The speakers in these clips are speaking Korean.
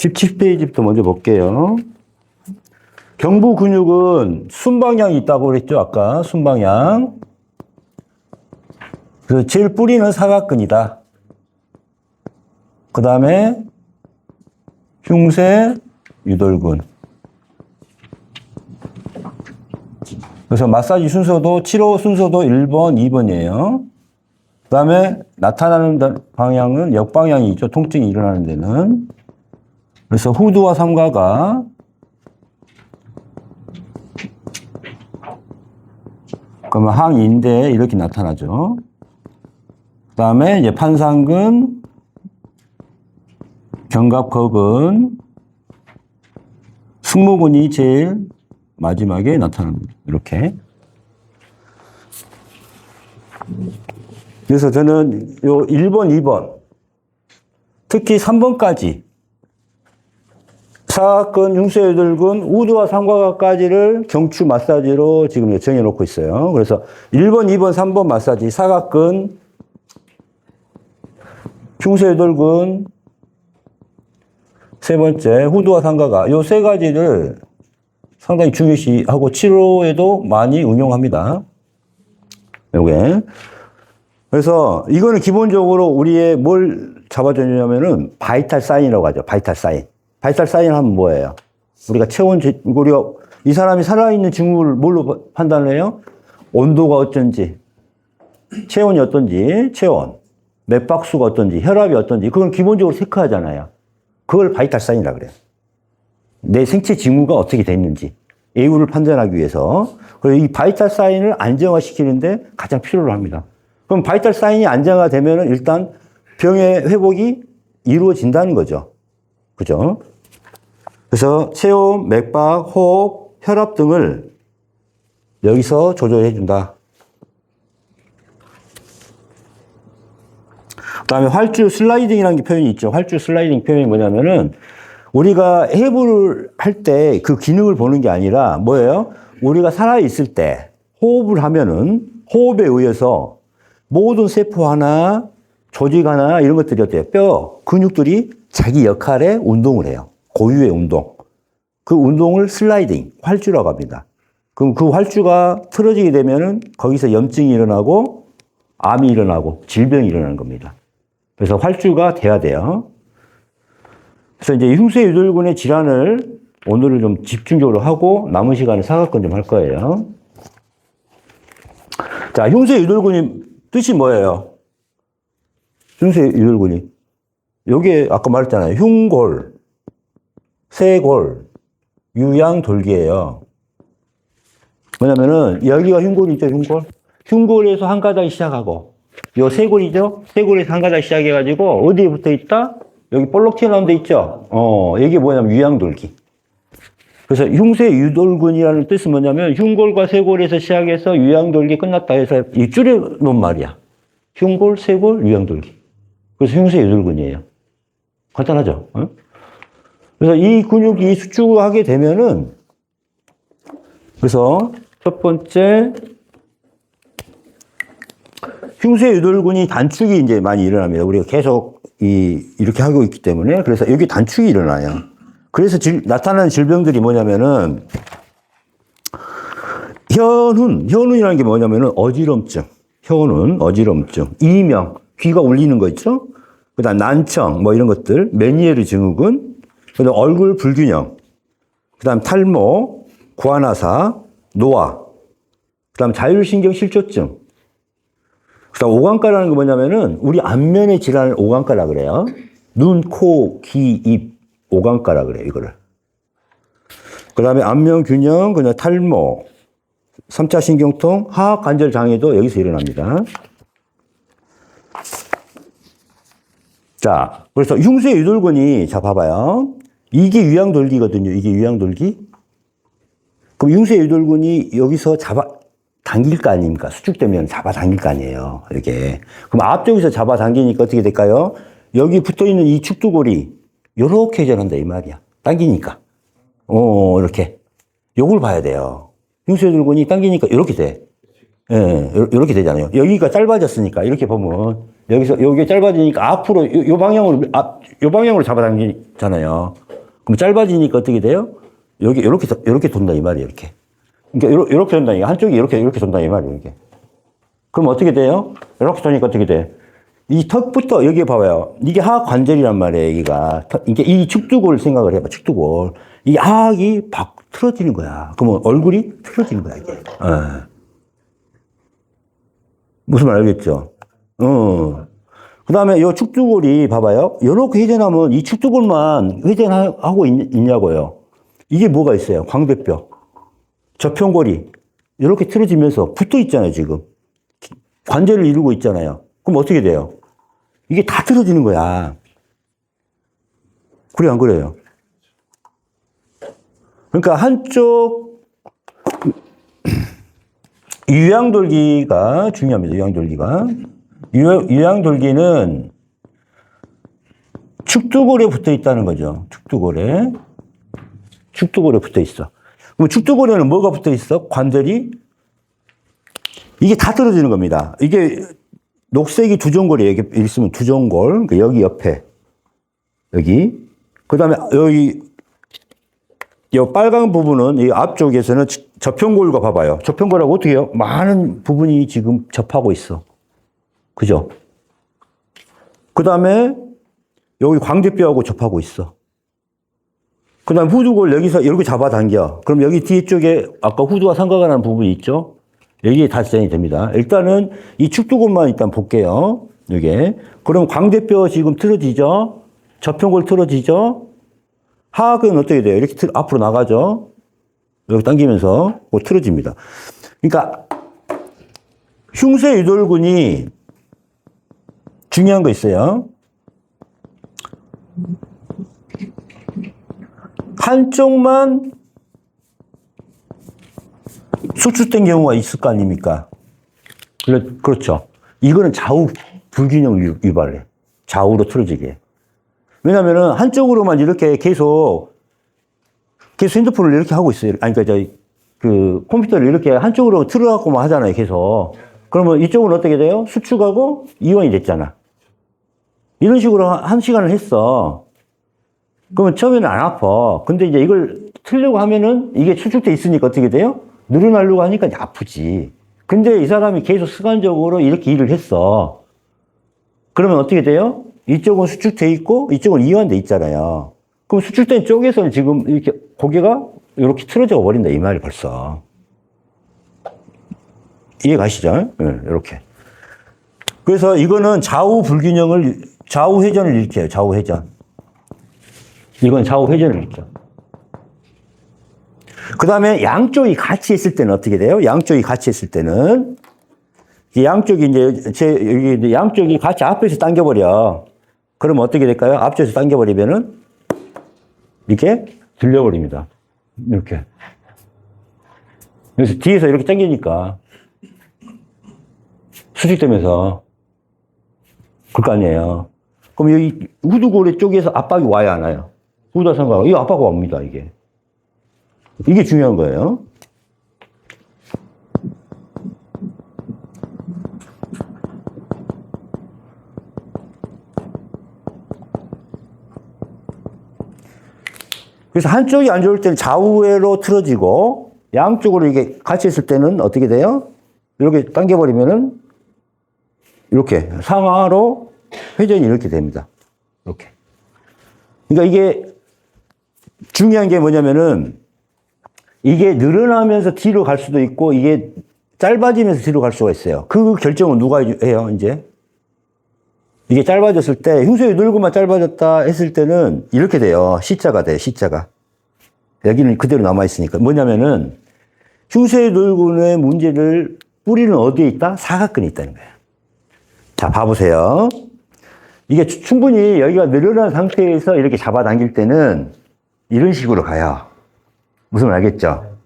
17페이지부터 먼저 볼게요. 경부 근육은 순방향이 있다고 그랬죠, 아까. 순방향. 그래서 제일 뿌리는 사각근이다. 그 다음에 흉쇄 유돌근. 그래서 마사지 순서도, 치료 순서도 1번, 2번이에요. 그 다음에 나타나는 방향은 역방향이 있죠. 통증이 일어나는 데는. 그래서 후두와 삼가가 그러면 항인대에 이렇게 나타나죠. 그 다음에 이제 판상근, 견갑근은 승모근이 제일 마지막에 나타납니다. 이렇게. 그래서 저는 요 1번, 2번, 특히 3번까지 사각근, 흉쇄유돌근, 우두와 삼각까지를 경추 마사지로 지금 정해놓고 있어요. 그래서 1번, 2번, 3번 마사지, 사각근, 흉쇄유돌근, 세 번째 후두와 삼가가 요 세 가지를 상당히 중요시하고 치료에도 많이 응용합니다. 요게. 그래서 이거는 기본적으로 우리의 뭘 잡아주냐면은 바이탈 사인이라고 하죠. 바이탈 사인. 바이탈 사인 하면 뭐예요? 우리가 우리가 이 사람이 살아있는 징후를 뭘로 판단을 해요? 온도가 어쩐지, 체온이 어떤지, 체온, 맥박수가 어떤지, 혈압이 어떤지, 그건 기본적으로 체크하잖아요. 그걸 바이탈 사인이라고 그래요. 내 생체 징후가 어떻게 됐는지, 애유를 판단하기 위해서. 그래서 이 바이탈 사인을 안정화시키는데 가장 필요로 합니다. 그럼 바이탈 사인이 안정화되면 일단 병의 회복이 이루어진다는 거죠. 그죠? 그래서 체온, 맥박, 호흡, 혈압 등을 여기서 조절해 준다. 그 다음에 활주 슬라이딩이라는 게 표현이 있죠. 활주 슬라이딩 표현이 뭐냐면은 우리가 해부를 할 때 그 기능을 보는 게 아니라 뭐예요? 우리가 살아있을 때 호흡을 하면은 호흡에 의해서 모든 세포 하나, 조직 하나 이런 것들이 어때요? 뼈, 근육들이 자기 역할에 운동을 해요. 고유의 운동. 그 운동을 슬라이딩, 활주라고 합니다. 그럼 그 활주가 틀어지게 되면은 거기서 염증이 일어나고 암이 일어나고 질병이 일어나는 겁니다. 그래서 활주가 돼야 돼요. 그래서 이제 흉쇄유돌근의 질환을 오늘은 좀 집중적으로 하고 남은 시간에 사각근 좀 할 거예요. 자, 흉쇄유돌근이 뜻이 뭐예요? 흉쇄유돌근이. 요게 아까 말했잖아요. 흉골, 쇄골, 유양돌기예요. 뭐냐면은 여기가 흉골이죠, 흉골. 흉골에서 한 가닥이 시작하고 요 쇄골이죠. 쇄골에서 한 가닥 시작해가지고 어디에 붙어 있다? 여기 볼록 튀어나온 데 있죠. 이게 뭐냐면 유양돌기. 그래서 흉쇄유돌근이라는 뜻은 뭐냐면 흉골과 쇄골에서 시작해서 유양돌기 끝났다 해서 이 줄여놓은 말이야. 흉골, 쇄골, 유양돌기. 그래서 흉쇄유돌근이에요. 간단하죠? 어? 그래서 이 근육이 수축하게 되면은 그래서 첫 번째 흉쇄유돌근이 단축이 이제 많이 일어납니다. 우리가 계속 이렇게 하고 있기 때문에 그래서 여기 단축이 일어나요. 그래서 나타나는 질병들이 뭐냐면은 현운이라는 게 뭐냐면은 어지럼증, 현운, 어지럼증, 이명, 귀가 울리는 거 있죠? 그다음 난청, 뭐 이런 것들, 메니에르 증후군, 그다음 얼굴 불균형, 그다음 탈모, 구안화사, 노화, 그다음 자율신경 실조증, 그다음 오감가라는 게 뭐냐면은 우리 안면의 질환을 오감가라 그래요. 눈, 코, 귀, 입, 오감가라 그래요, 이거를. 그다음에 안면균형, 그냥 탈모, 3차 신경통, 하악관절 장애도 여기서 일어납니다. 자, 그래서 흉쇄유돌근이, 자, 봐봐요. 이게 유양돌기거든요. 이게 유양돌기. 그럼 흉쇄유돌근이 여기서 당길 거 아닙니까? 수축되면 잡아당길 거 아니에요. 이렇게. 그럼 앞쪽에서 잡아당기니까 어떻게 될까요? 여기 붙어 있는 이 축두골이 요렇게 회전한다, 이 말이야. 당기니까. 이렇게. 요걸 봐야 돼요. 흉쇄유돌근이 당기니까 이렇게 돼. 예, 이렇게 되잖아요. 여기가 짧아졌으니까 이렇게 보면 여기서 여기 짧아지니까 앞으로 요 방향으로 잡아당기잖아요. 그럼 짧아지니까 어떻게 돼요? 여기 이렇게 돈다 이 말이에요. 이렇게. 그러니까 이렇게 돈다 이게 한쪽이 이렇게 돈다 이 말이에요. 이게. 그럼 어떻게 돼요? 이렇게 도니까 어떻게 돼? 이 턱부터 여기 봐봐요. 이게 하악 관절이란 말이에요. 여기가 이게 이 축두골 생각을 해봐. 축두골. 이 하악이 틀어지는 거야. 그러면 얼굴이 틀어지는 거야 이게. 무슨 말 알겠죠? 그 다음에 이 축두골이 봐봐요. 이렇게 회전하면 이 축두골만 회전하고 있냐고요. 이게 뭐가 있어요? 광대뼈. 저평골이 이렇게 틀어지면서 붙어 있잖아요, 지금. 관절을 이루고 있잖아요. 그럼 어떻게 돼요? 이게 다 틀어지는 거야. 그래, 안 그래요? 그러니까 한쪽 유양돌기가 중요합니다. 유양돌기가. 유양돌기는 축두골에 붙어 있다는 거죠. 축두골에 붙어 있어. 그럼 축두골에는 뭐가 붙어 있어? 관절이 이게 다 떨어지는 겁니다. 이게 녹색이 두종골이에요. 여기 있으면 두종골. 여기 옆에 여기. 그다음에 여기 이 빨간 부분은 이 앞쪽에서는 저평골과 봐봐요. 저평골하고 어떻게 해요? 많은 부분이 지금 접하고 있어. 그죠? 그 다음에 여기 광대뼈하고 접하고 있어. 그 다음에 후두골 여기서 이렇게 잡아당겨. 그럼 여기 뒤쪽에 아까 후두와 상가가 나는 부분이 있죠? 여기에 다 지정이 됩니다. 일단은 이 축두골만 일단 볼게요. 이게. 그럼 광대뼈 지금 틀어지죠? 저평골 틀어지죠? 하악은 어떻게 돼요? 이렇게 앞으로 나가죠? 이렇게 당기면서 틀어집니다. 그러니까 흉쇄 유돌근이 중요한 거 있어요. 한쪽만 수축된 경우가 있을 거 아닙니까? 그렇죠. 이거는 좌우 불균형 유발해. 좌우로 틀어지게. 왜냐면은 한쪽으로만 이렇게 계속 핸드폰을 이렇게 하고 있어요. 아니, 그러니까 그 컴퓨터를 이렇게 한쪽으로 틀어갖고만 하잖아요. 계속. 그러면 이쪽은 어떻게 돼요? 수축하고 이완이 됐잖아. 이런 식으로 한 시간을 했어. 그러면 처음에는 안 아파. 근데 이제 이걸 틀려고 하면은 이게 수축돼 있으니까 어떻게 돼요? 늘어나려고 하니까 이제 아프지. 근데 이 사람이 계속 습관적으로 이렇게 일을 했어. 그러면 어떻게 돼요? 이쪽은 수축돼 있고 이쪽은 이완돼 있잖아요. 그럼 수축된 쪽에서는 지금 이렇게 고개가 이렇게 틀어져 버린다 이 말이 벌써. 이해 가시죠? 네, 이렇게. 그래서 이거는 좌우 회전을 일으켜요. 좌우 회전. 이건 좌우 회전을 일으켜. 그 다음에 양쪽이 같이 있을 때는 어떻게 돼요? 양쪽이 같이 있을 때는 양쪽이 이제 양쪽이 같이 앞에서 당겨버려. 그러면 어떻게 될까요? 앞쪽에서 당겨버리면은 이렇게 들려버립니다. 이렇게. 그래서 뒤에서 이렇게 당기니까 수직되면서 그럴 거 아니에요. 그럼 여기 후두골의 쪽에서 압박이 와야 하나요? 후두와 상가가 이 압박이 옵니다. 이게 중요한 거예요. 그래서 한쪽이 안 좋을 때는 좌우로 틀어지고 양쪽으로 이게 같이 있을 때는 어떻게 돼요? 이렇게 당겨버리면은 이렇게 상하로 회전이 이렇게 됩니다. 이렇게. 그러니까 이게 중요한 게 뭐냐면은 이게 늘어나면서 뒤로 갈 수도 있고 이게 짧아지면서 뒤로 갈 수가 있어요. 그 결정은 누가 해요, 이제? 이게 짧아졌을 때, 흉쇄 유돌근만 짧아졌다 했을 때는 이렇게 돼요. C자가 돼, C자가. 여기는 그대로 남아있으니까. 뭐냐면은, 흉쇄 유돌근의 문제를, 뿌리는 어디에 있다? 사각근에 있다는 거예요. 자, 봐보세요. 이게 충분히 여기가 늘어난 상태에서 이렇게 잡아당길 때는 이런 식으로 가요. 무슨 말 알겠죠?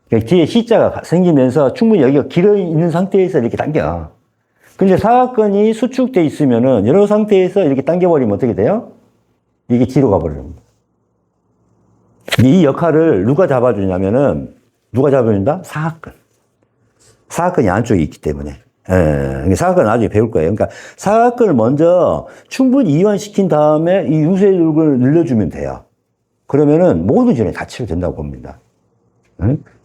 뒤에 C자가 생기면서 충분히 여기가 길어 있는 상태에서 이렇게 당겨. 근데 사각근이 수축돼 있으면은 이런 상태에서 이렇게 당겨버리면 어떻게 돼요? 이게 뒤로 가버립니다. 이 역할을 누가 잡아주냐면은 누가 잡아준다? 사각근. 사각근이 안쪽에 있기 때문에. 예, 사각근은 나중에 배울 거예요. 그러니까 사각근을 먼저 충분히 이완시킨 다음에 이 흉쇄 유돌근을 늘려주면 돼요. 그러면은 모든 질환이 다 치료된다고 봅니다.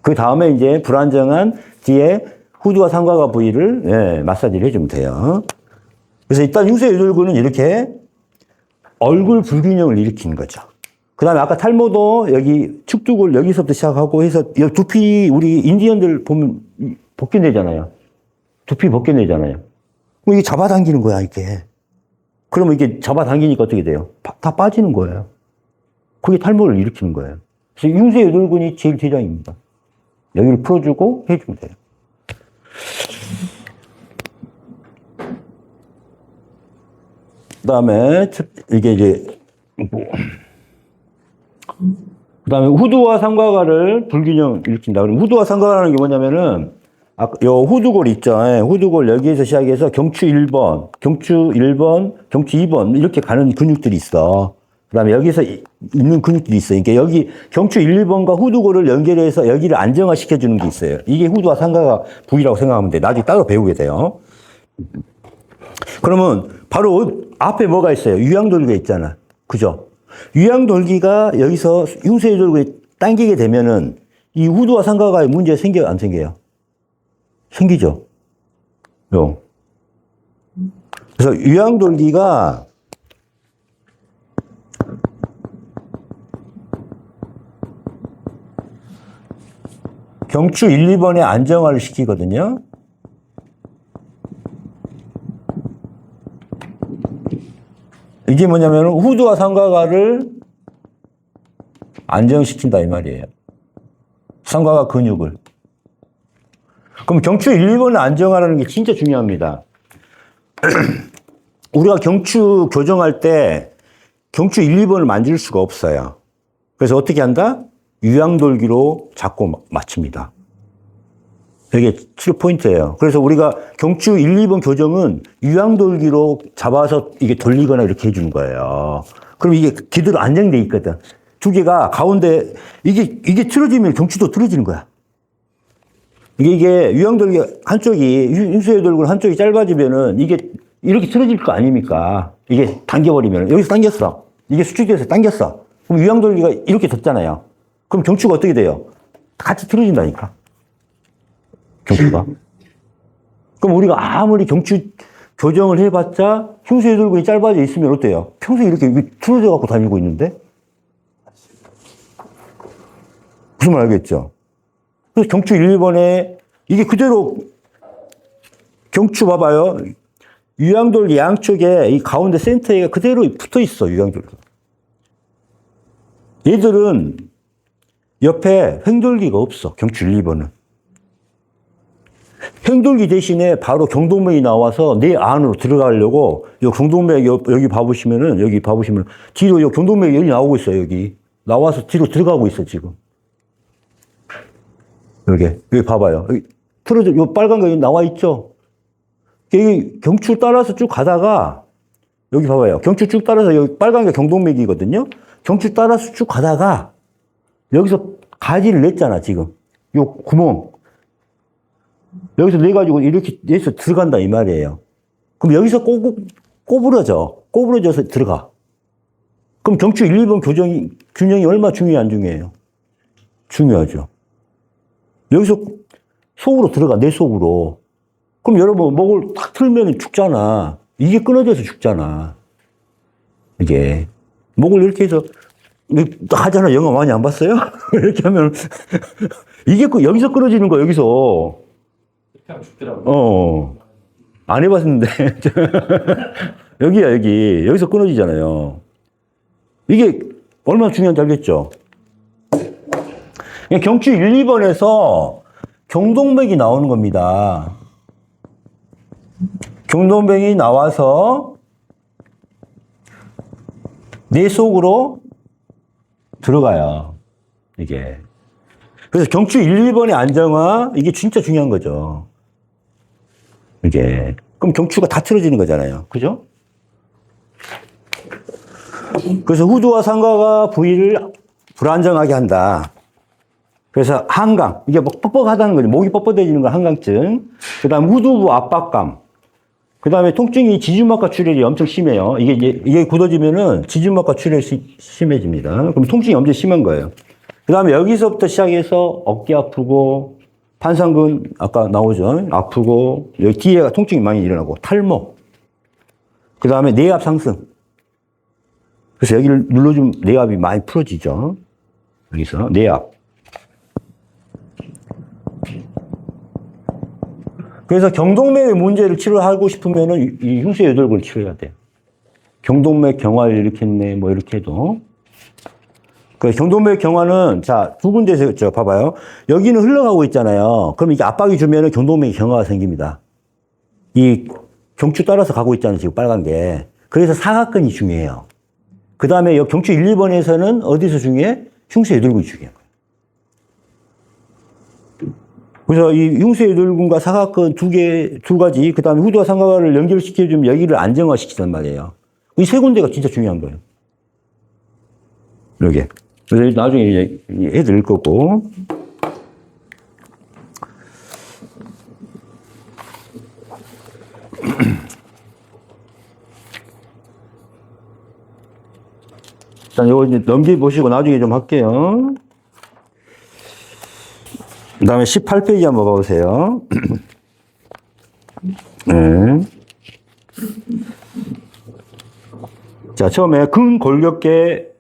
그 다음에 이제 불안정한 뒤에 후두와 상과가 부위를 예, 마사지를 해주면 돼요. 그래서 일단 흉쇄유돌근은 이렇게 얼굴 불균형을 일으키는 거죠. 그 다음에 아까 탈모도 여기 축두골 여기서부터 시작하고 해서 여기 두피 우리 인디언들 보면 벗겨내잖아요. 두피 벗겨내잖아요. 이게 잡아당기는 거야, 이게. 그러면 이게 잡아당기니까 어떻게 돼요? 다 빠지는 거예요. 그게 탈모를 일으키는 거예요. 그래서 흉쇄유돌근이 제일 대장입니다. 여기를 풀어주고 해주면 돼요. 그 다음에, 이게 이제, 그 다음에 후두와 상과가를 불균형 일으킨다. 그럼 후두와 상과가라는 게 뭐냐면은, 요 후두골 있죠. 예, 후두골 여기에서 시작해서 경추 1번, 경추 1번, 경추 2번, 이렇게 가는 근육들이 있어. 그 다음에 여기서 있는 근육들이 있어요. 그러니까 여기 경추 1, 2번과 후두골을 연결해서 여기를 안정화시켜주는 게 있어요. 이게 후두와 상과가 부위라고 생각하면 돼. 나중에 따로 배우게 돼요. 그러면 바로 앞에 뭐가 있어요? 유양돌기가 있잖아. 그죠? 유양돌기가 여기서 흉쇄유돌근이 당기게 되면은 이 후두와 상과가의 문제 생겨요? 안 생겨요? 생기죠? 요. 그래서 유양돌기가 경추 1, 2번에 안정화를 시키거든요. 이게 뭐냐면 후두와 상과가를 안정시킨다 이 말이에요. 상과가 근육을. 그럼 경추 1, 2번을 안정화라는 게 진짜 중요합니다. 우리가 경추 교정할 때 경추 1, 2번을 만질 수가 없어요. 그래서 어떻게 한다? 유양돌기로 잡고 맞춥니다. 이게 치료 포인트예요. 그래서 우리가 경추 1, 2번 교정은 유양돌기로 잡아서 이게 돌리거나 이렇게 해주는 거예요. 그럼 이게 기대로 안정돼 있거든. 두 개가 가운데 이게 틀어지면 경추도 틀어지는 거야. 이게 유양돌기 한쪽이 흉쇄유돌근 한쪽이 짧아지면은 이게 이렇게 틀어질 거 아닙니까? 이게 당겨버리면 여기서 당겼어. 이게 수축돼서 당겼어. 그럼 유양돌기가 이렇게 졌잖아요. 그럼 경추가 어떻게 돼요? 같이 틀어진다니까. 경추가. 그럼 우리가 아무리 경추 교정을 해봤자 흉쇄유돌근이 짧아져 있으면 어때요? 평소에 이렇게 틀어져 갖고 다니고 있는데? 무슨 말 알겠죠? 그래서 경추 1, 2번에 이게 그대로 경추 봐봐요. 유양돌기 양쪽에 이 가운데 센터에 그대로 붙어 있어, 유양돌기. 얘들은 옆에 횡돌기가 없어, 경추 1, 2번은. 횡돌기 대신에 바로 경동맥이 나와서 내 안으로 들어가려고 이 경동맥 여기 봐보시면은 뒤로 이 경동맥이 여기 나오고 있어요. 여기 나와서 뒤로 들어가고 있어 지금. 여기 봐봐요. 여기 틀어져 이 빨간 거 여기 나와 있죠. 여기 경추 따라서 쭉 가다가 여기 봐봐요. 경추 쭉 따라서 여기 빨간 게 경동맥이거든요. 경추 따라서 쭉 가다가 여기서 가지를 냈잖아 지금. 요 구멍. 여기서 내가지고 이렇게 내서 들어간다 이 말이에요. 그럼 여기서 꼬부러져서 들어가. 그럼 경추 1, 2번 균형이 얼마나 중요해 안 중요해요? 중요하죠. 여기서 속으로 들어가, 내 속으로. 그럼 여러분 목을 탁 틀면 죽잖아. 이게 끊어져서 죽잖아. 이게 목을 이렇게 해서 하잖아. 영화 많이 안 봤어요? 이렇게 하면 이게 여기서 끊어지는 거야. 여기서. 안 해봤는데. 여기야, 여기. 여기서 끊어지잖아요. 이게 얼마나 중요한지 알겠죠? 경추 1, 2번에서 경동맥이 나오는 겁니다. 경동맥이 나와서 내 속으로 들어가요. 이게. 그래서 경추 1, 2번의 안정화, 이게 진짜 중요한 거죠. 이게. 그럼 경추가 다 틀어지는 거잖아요. 그죠? 그래서 후두와 상과가 부위를 불안정하게 한다. 그래서 한강, 이게 뭐 뻑뻑하다는 거죠. 목이 뻣뻣해지는 건 한강증. 그 다음 후두부 압박감. 그 다음에 통증이 지주막과 출혈이 엄청 심해요. 이게 굳어지면은 지주막과 출혈이 심해집니다. 그럼 통증이 엄청 심한 거예요. 그 다음에 여기서부터 시작해서 어깨 아프고, 판상근, 아까 나오죠. 아프고, 여기 뒤에가 통증이 많이 일어나고, 탈모. 그 다음에 뇌압 상승. 그래서 여기를 눌러주면 뇌압이 많이 풀어지죠. 여기서, 뇌압. 그래서 경동맥의 문제를 치료하고 싶으면은 이 흉쇄유돌근을 치료해야 돼요. 경동맥 경화를 일으켰네, 뭐 이렇게 해도. 그 경동맥 경화는 자, 두 군데서 봐봐요. 여기는 흘러가고 있잖아요. 그럼 이게 압박이 주면은 경동맥 경화가 생깁니다. 이 경추 따라서 가고 있잖아요, 지금 빨간 게. 그래서 사각근이 중요해요. 그 다음에 경추 1, 2번에서는 어디서 중요해? 흉쇄유돌근이 중요해요. 그래서 이 흉쇄유돌근과 사각근 두 가지, 그 다음에 후두와 상가를 연결시켜주면 여기를 안정화시키단 말이에요. 이 세 군데가 진짜 중요한 거예요. 이렇게. 그래서 나중에 이제 해드릴 거고. 일단 이거 이제 넘겨보시고 나중에 좀 할게요. 그 다음에 18페이지 한번 봐보세요. 네. 자, 처음에 근골격계,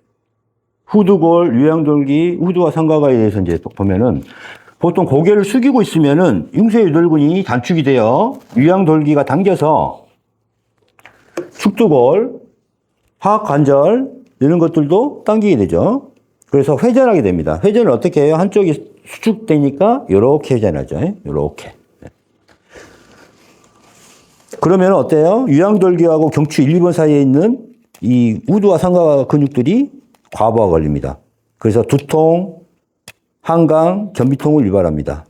후두골, 유양돌기, 후두와 상가가에 대해서 이제 보면은 보통 고개를 숙이고 있으면은 흉쇄유돌근이 단축이 돼요. 유양돌기가 당겨서 축두골, 하악관절 이런 것들도 당기게 되죠. 그래서 회전하게 됩니다. 회전을 어떻게 해요? 한쪽이 수축되니까 이렇게 회전하죠. 이렇게. 그러면 어때요? 유양돌기하고 경추 1, 2번 사이에 있는 이 우두와 상가 근육들이 과부하 걸립니다. 그래서 두통, 한강, 견비통을 유발합니다.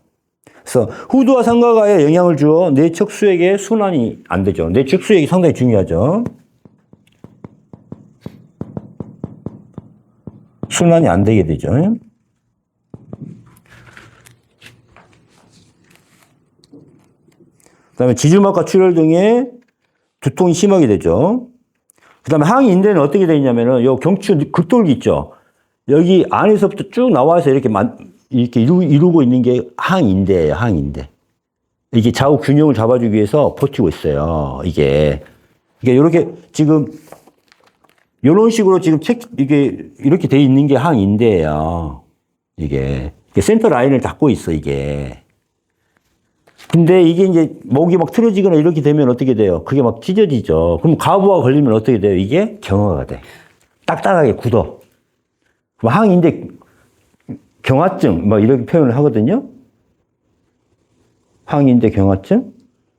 그래서 후두와 상가가에 영향을 주어 내측 수액의 순환이 안 되죠. 내측 수액이 상당히 중요하죠. 순환이 안 되게 되죠. 그 다음에 지주막과 출혈 등의 두통이 심하게 되죠. 그 다음에 항인대는 어떻게 되어 있냐면은, 요 경추 극돌기 있죠. 여기 안에서부터 쭉 나와서 이렇게 이루고 있는 게 항인대예요, 항인대. 이게 좌우 균형을 잡아주기 위해서 버티고 있어요, 이게. 이렇게 지금, 요런 식으로 지금 이게 이렇게 돼 있는 게 항인대예요. 이게 센터 라인을 닫고 있어, 이게. 근데 이게 이제 목이 막 틀어지거나 이렇게 되면 어떻게 돼요? 그게 막 찢어지죠. 그럼 과부하 걸리면 어떻게 돼요? 이게 경화가 돼. 딱딱하게 굳어. 그럼 항인대 경화증, 막 이렇게 표현을 하거든요. 항인대 경화증.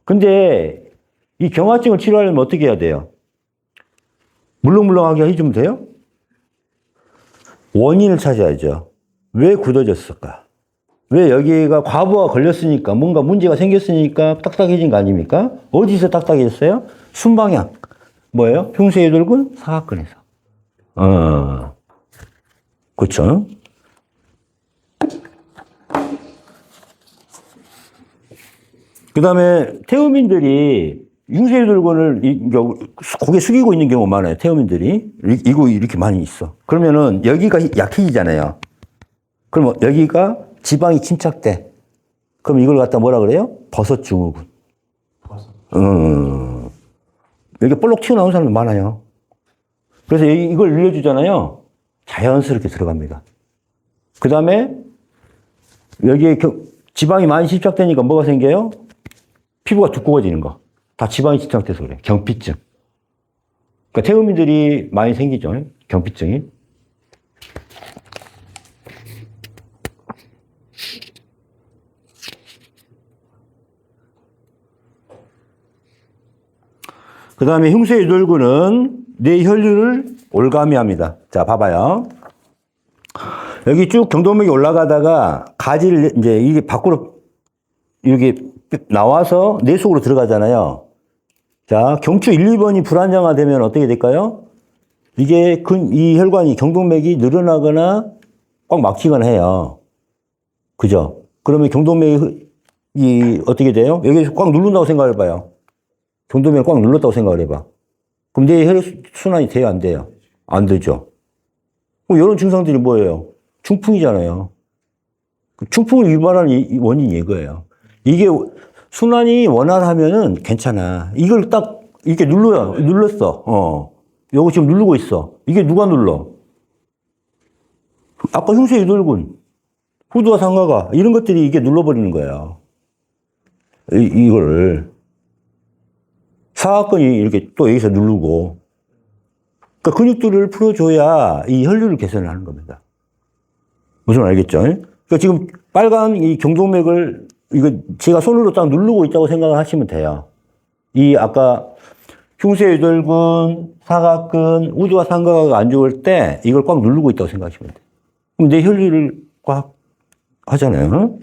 근데 이 경화증을 치료하려면 어떻게 해야 돼요? 물렁물렁하게 해주면 돼요? 원인을 찾아야죠. 왜 굳어졌을까? 왜 여기가 과부하 걸렸으니까, 뭔가 문제가 생겼으니까 딱딱해진 거 아닙니까? 어디서 딱딱해졌어요? 순방향. 뭐예요? 흉쇄유돌근, 사각근에서. 그렇죠. 그 다음에 태음인들이 흉쇄유돌근을 고개 숙이고 있는 경우가 많아요. 태음인들이. 이렇게 많이 있어. 그러면은 여기가 약해지잖아요. 그럼 여기가 지방이 침착돼. 그럼 이걸 갖다 뭐라 그래요? 버섯 증후군. 여기 볼록 튀어나온 사람도 많아요. 그래서 이걸 늘려주잖아요. 자연스럽게 들어갑니다. 그 다음에 여기에 지방이 많이 집착되니까 뭐가 생겨요? 피부가 두꺼워지는 거. 다 지방이 집착돼서 그래. 경피증. 그러니까 태음인들이 많이 생기죠. 경피증이. 그 다음에 흉쇄유돌근은 뇌 혈류를 올가미합니다. 자, 봐봐요. 여기 쭉 경동맥이 올라가다가 가지를 이제 이게 밖으로 이렇게 나와서 뇌 속으로 들어가잖아요. 자, 경추 1, 2번이 불안정화되면 어떻게 될까요? 이게 이 혈관이 경동맥이 늘어나거나 꽉 막히거나 해요. 그죠? 그러면 경동맥이 어떻게 돼요? 여기서 꽉 누른다고 생각해봐요. 경동맥을 꽉 눌렀다고 생각을 해봐. 그럼 내 혈액순환이 돼요, 안 돼요? 안 되죠. 그럼 이런 증상들이 뭐예요? 중풍이잖아요. 중풍을 유발하는 원인이 이거예요. 이게 순환이 원활하면은 괜찮아. 이걸 딱 이렇게 눌렀어. 요거 지금 누르고 있어. 이게 누가 눌러? 아까 흉쇄 유돌근, 후두와 상가가 이런 것들이 이게 눌러버리는 거예요. 이걸 사각근이 이렇게 또 여기서 누르고, 그러니까 근육들을 풀어줘야 이 혈류를 개선을 하는 겁니다. 무슨 알겠죠? 그러니까 지금 빨간 이 경동맥을 이거 제가 손으로 딱 누르고 있다고 생각을 하시면 돼요. 이 아까 흉쇄유돌근, 사각근, 우두와 상가가 안 좋을 때 이걸 꽉 누르고 있다고 생각하시면 돼요. 그럼 내 혈류를 꽉 하잖아요.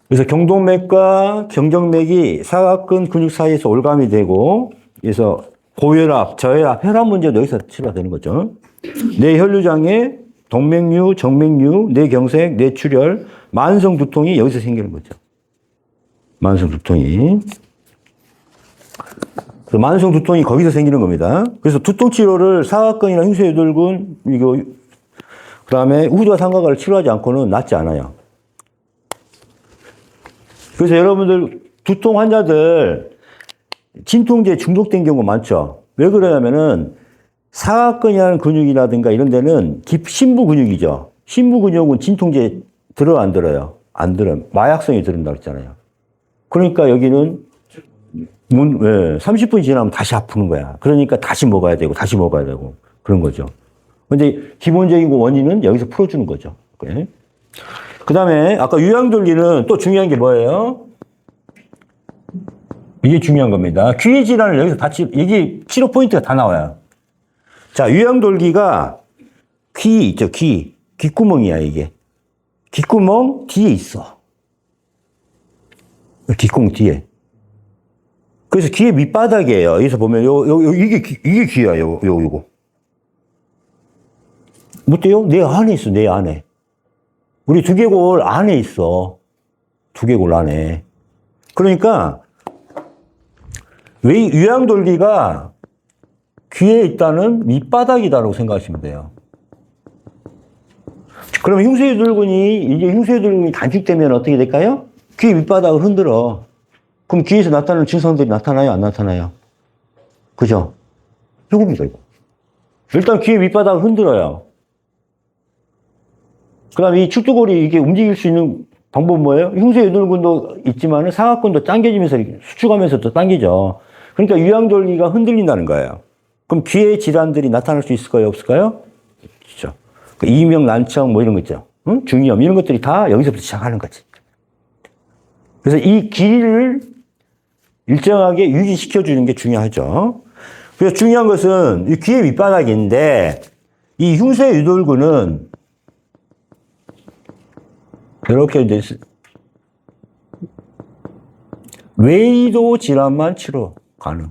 그래서 경동맥과 경정맥이 사각근 근육 사이에서 올감이 되고, 그래서 고혈압, 저혈압, 혈압 문제도 여기서 치료가 되는 거죠. 뇌 혈류장애, 동맥류, 정맥류, 뇌경색, 뇌출혈, 만성 두통이 여기서 생기는 거죠. 만성 두통이. 만성 두통이 거기서 생기는 겁니다. 그래서 두통 치료를 사각근이나 흉쇄유돌근, 이거, 그 다음에 우두와 상가를 치료하지 않고는 낫지 않아요. 그래서 여러분들 두통 환자들 진통제에 중독된 경우가 많죠. 왜 그러냐면은 사각근이라는 근육이라든가 이런 데는 심부 근육이죠. 심부 근육은 진통제 들어 안 들어요? 안 들어요. 마약성이 들은다고 했잖아요. 그러니까 여기는 30분 지나면 다시 아프는 거야. 그러니까 다시 먹어야 되고 다시 먹어야 되고 그런 거죠. 근데 기본적인 원인은 여기서 풀어주는 거죠. 그 다음에 아까 유양돌기는 또 중요한 게 뭐예요? 이게 중요한 겁니다. 귀의 질환을 여기서 다 이게 치료 포인트가 다 나와요. 자, 유양돌기가 귀 있죠, 귀. 귓구멍이야, 이게. 귓구멍 뒤에 있어. 귓구멍 뒤에. 그래서 귀의 밑바닥이에요. 여기서 보면, 이게 귀야, 요거. 어때요? 내 안에 있어, 내 안에. 우리 두개골 안에 있어. 두개골 안에. 그러니까, 왜 유양돌기가 귀에 있다는 밑바닥이다라고 생각하시면 돼요. 그러면 흉쇄유돌근이 단축되면 어떻게 될까요? 귀 밑바닥을 흔들어. 그럼 귀에서 나타나는 증상들이 나타나요? 안 나타나요? 그죠? 이겁니다, 이거. 일단 귀의 밑바닥을 흔들어요. 그 다음에 이 축두골이 이게 움직일 수 있는 방법은 뭐예요? 흉쇄유돌근도 있지만 사각근도 당겨지면서 수축하면서 또 당기죠. 그러니까 유양돌기가 흔들린다는 거예요. 그럼 귀의 질환들이 나타날 수 있을까요? 없을까요? 있죠. 이명, 난청 뭐 이런 거 있죠. 응? 중이염 이런 것들이 다 여기서부터 시작하는 거지. 그래서 이 길이를 일정하게 유지시켜 주는 게 중요하죠. 그래서 중요한 것은 이 귀의 밑바닥인데 이 흉쇄유돌근은 이렇게 이제 외이도 질환만 치료 가능.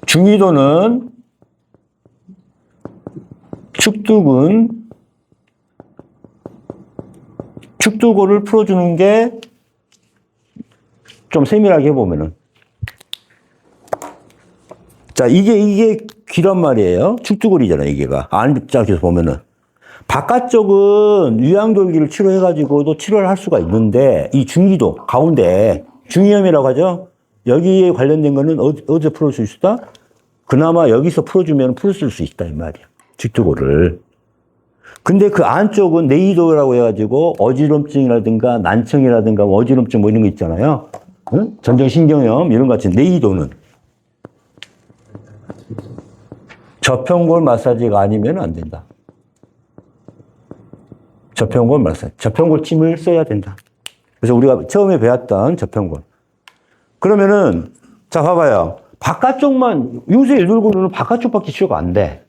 중위도는 축두골을 풀어주는 게 좀 세밀하게 해보면은. 자, 이게 귀란 말이에요. 축두골이잖아요, 이게가. 안짝에서 보면은. 바깥쪽은 유양돌기를 치료해가지고도 치료를 할 수가 있는데, 이 중위도, 가운데, 중이염이라고 하죠? 여기에 관련된 거는 어디서 풀어줄 수 있다? 그나마 여기서 풀어주면 풀어줄 수 있다, 이 말이야. 축두골을. 근데 그 안쪽은 내이도라고 해가지고 어지럼증이라든가 난청이라든가 어지럼증 뭐 이런 거 있잖아요. 응? 전정신경염 이런 것 같은 내이도는 저평골 마사지가 아니면 안 된다. 저평골 마사지. 저평골 침을 써야 된다. 그래서 우리가 처음에 배웠던 저평골. 그러면은, 자, 봐봐요. 바깥쪽만, 흉쇄유돌근은 바깥쪽밖에 치료가 안 돼.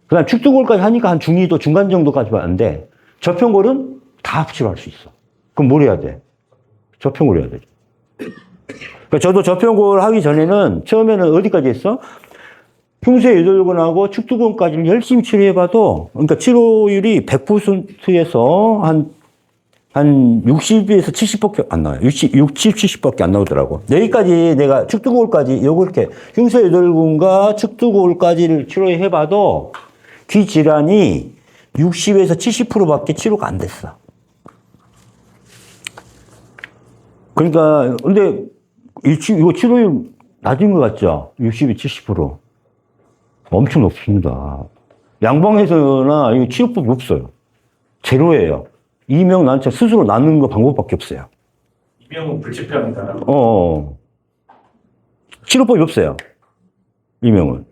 그 다음 축두골까지 하니까 한 중위도 중간 정도까지만 안 돼. 저평골은 다 치료할 수 있어. 그럼 뭘 해야 돼? 저평골 해야 되죠. 그러니까 저도 저평골 하기 전에는 처음에는 어디까지 했어? 흉쇄유돌근하고 축두근까지를 열심히 치료해봐도, 그러니까 치료율이 100%에서 한 한 60에서 70밖에 안 나와요. 60, 70밖에 안 나오더라고. 여기까지 내가 축두골까지, 요거 이렇게 흉쇄유돌근과 축두골까지를 치료해봐도 귀 질환이 60에서 70%밖에 치료가 안 됐어. 그러니까, 근데 이거 치료율 낮은 것 같죠? 60, 70%. 엄청 높습니다. 양방에서나 이거 치료법이 없어요. 제로예요. 이명 난처 스스로 낫는 거 방법밖에 없어요. 이명은 불치병이다라고. 치료법이 없어요. 이명은.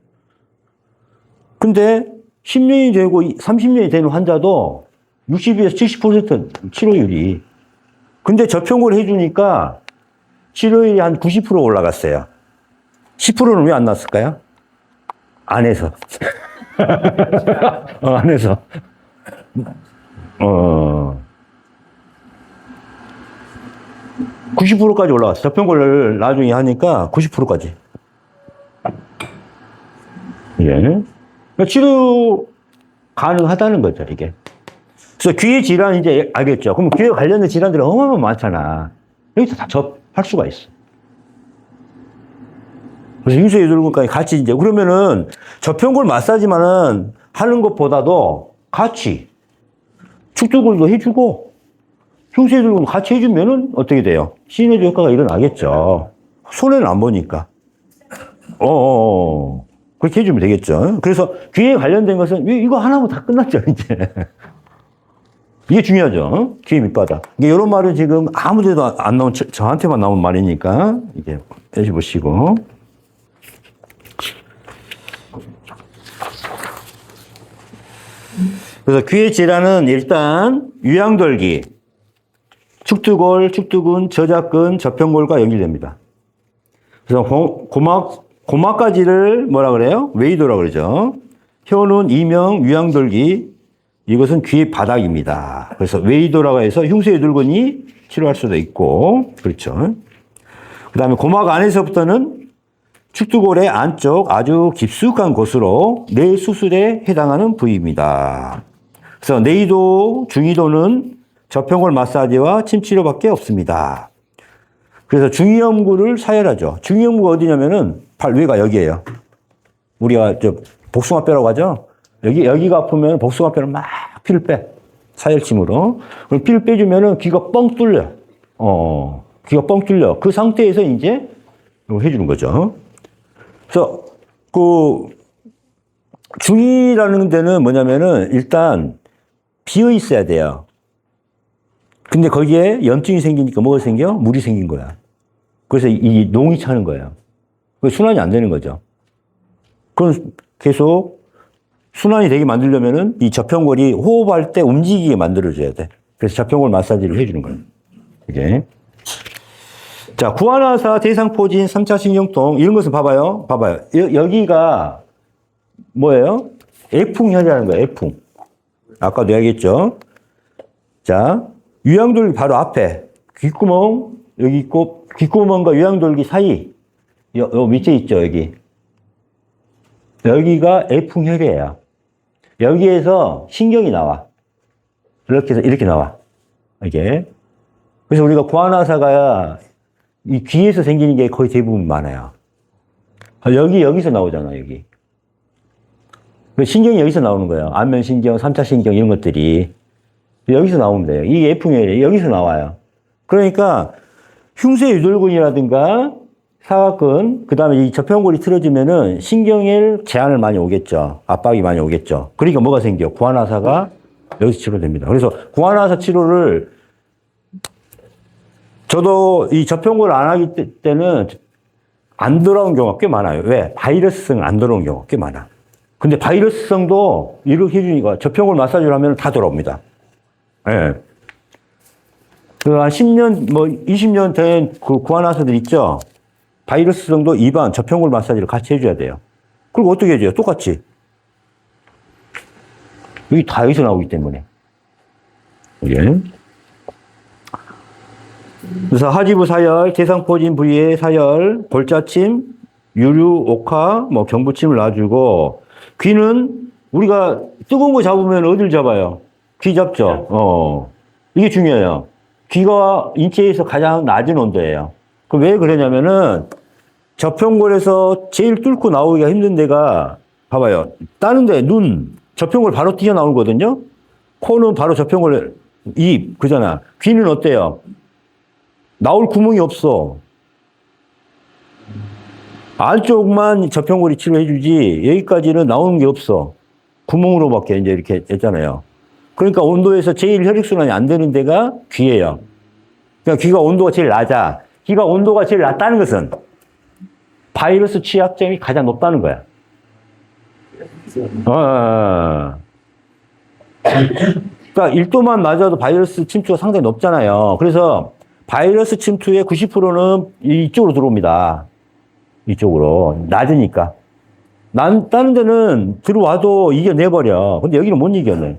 근데 10년이 되고 30년이 되는 환자도 60에서 70% 치료율이. 근데 저평고를 해주니까 치료율이 한 90% 올라갔어요. 10%는 왜 안 났을까요? 안에서. 안에서. 90%까지 올라갔어. 저평고를 나중에 하니까 90%까지. 예. 그러니까 치료 가능하다는 거죠, 이게. 그래서 귀의 질환 이제 알겠죠? 그럼 귀에 관련된 질환들이 어마어마 많잖아. 여기서 다 접할 수가 있어. 그래서 흉쇄유돌근까지 같이 이제, 그러면은 저평골 마사지만은 하는 것보다도 같이 축두골도 해주고 흉쇄유돌근 같이 해주면은 어떻게 돼요? 시너지 효과가 일어나겠죠. 손해는 안 보니까. 그렇게 해주면 되겠죠. 그래서 귀에 관련된 것은 이거 하나면 다 끝났죠, 이제. 이게 중요하죠. 귀 밑바닥. 이게 이런 말은 지금 아무 데도 안 나온, 저한테만 나온 말이니까, 이게 해보시고. 그래서 귀의 질환은 일단 유양돌기, 축두골, 축두근, 저작근, 저평골과 연결됩니다. 그래서 고막까지를 뭐라 그래요? 웨이도라 그러죠. 혀는 이명, 유양돌기, 이것은 귀의 바닥입니다. 그래서 웨이도라고 해서 흉쇄유돌근이 치료할 수도 있고, 그렇죠. 그 다음에 고막 안에서부터는 축두골의 안쪽 아주 깊숙한 곳으로 뇌 수술에 해당하는 부위입니다. 그래서 내이도, 중이도는 저평골 마사지와 침 치료밖에 없습니다. 그래서 중이염구를 사열하죠. 중이염구가 어디냐면은 발 위가 여기예요. 우리가 복숭아뼈라고 하죠. 여기가 아프면 복숭아뼈를 막 피를 빼. 사열침으로. 그럼 피를 빼주면은 귀가 뻥 뚫려. 귀가 뻥 뚫려. 그 상태에서 이제 해주는 거죠. 그래서 중이라는 데는 뭐냐면은 일단 비어 있어야 돼요. 근데 거기에 염증이 생기니까 뭐가 생겨? 물이 생긴 거야. 그래서 이 농이 차는 거예요. 순환이 안 되는 거죠. 그럼 계속 순환이 되게 만들려면은 이 저평골이 호흡할 때 움직이게 만들어줘야 돼. 그래서 저평골 마사지를 해주는 거예요. 이게. 자, 구안화사, 대상포진, 3차 신경통, 이런 것은 봐봐요. 여기가 뭐예요? 애풍혈이라는 거예요, 애풍. 아까도 얘기했죠. 자, 유양돌기 바로 앞에, 귓구멍, 여기 있고, 귓구멍과 유양돌기 사이, 요 밑에 있죠, 여기. 여기가 애풍혈이에요. 여기에서 신경이 나와. 이렇게 해서 이렇게 나와. 이게. 그래서 우리가 구안화사가 이 귀에서 생기는 게 거의 대부분 많아요. 여기서 나오잖아, 여기. 신경이 여기서 나오는 거예요. 안면신경, 3차 신경, 이런 것들이. 여기서 나오면 돼요. 이 애풍혈이 여기서 나와요. 그러니까, 흉쇄유돌근이라든가, 사각근, 그 다음에 이 저평골이 틀어지면은 신경에 제한을 많이 오겠죠. 압박이 많이 오겠죠. 그러니까 뭐가 생겨? 구안화사가 여기서 치료됩니다. 그래서 구안화사 치료를 저도 이 저평골을 안 하기 때는 안 돌아온 경우가 꽤 많아요. 왜? 바이러스성 안 돌아온 경우가 꽤 많아. 근데 바이러스성도 이렇게 해주니까 저평골 마사지를 하면 다 돌아옵니다. 예. 네. 한 10년, 20년 된 그 구안화사들 있죠? 바이러스성도 입안, 저평골 마사지를 같이 해줘야 돼요. 그리고 어떻게 해줘요? 똑같이. 여기 다 여기서 나오기 때문에. 예. 그래서 하지부 사열, 대상포진 부위의 사열, 골자침, 유류, 옥화, 경부침을 놔주고, 귀는 우리가 뜨거운 거 잡으면 어딜 잡아요? 귀 잡죠? 이게 중요해요. 귀가 인체에서 가장 낮은 온도예요. 그 왜 그러냐면은 저평골에서 제일 뚫고 나오기가 힘든 데가 봐봐요. 다른 데 눈, 저평골 바로 튀어나오거든요. 코는 바로 저평골, 입, 그잖아. 귀는 어때요? 나올 구멍이 없어. 안쪽만 저평골이 치료해주지 여기까지는 나오는 게 없어. 구멍으로밖에 이제 이렇게 했잖아요. 그러니까 온도에서 제일 혈액순환이 안 되는 데가 귀예요. 그러니까 귀가 온도가 제일 낮아. 귀가 온도가 제일 낮다는 것은 바이러스 취약점이 가장 높다는 거야. 그러니까 1도만 맞아도 바이러스 침투가 상당히 높잖아요. 그래서 바이러스 침투의 90%는 이쪽으로 들어옵니다. 이쪽으로. 낮으니까. 다른 데는 들어와도 이겨내버려. 근데 여기는 못 이겨내.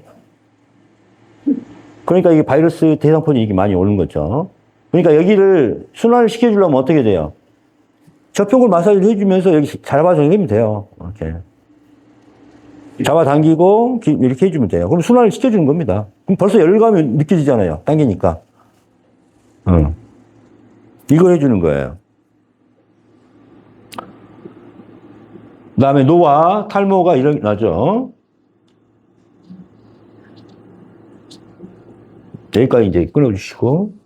그러니까 이게 바이러스 대상포진 이게 많이 오는 거죠. 그러니까 여기를 순환을 시켜주려면 어떻게 돼요? 저평골 마사지를 해주면서 여기 잡아당기면 돼요. 이렇게. 잡아당기고 이렇게 해주면 돼요. 그럼 순환을 시켜주는 겁니다. 그럼 벌써 열감이 느껴지잖아요. 당기니까. 이걸 해주는 거예요. 그 다음에 노화, 탈모가 일어나죠. 여기까지 이제 끊어주시고.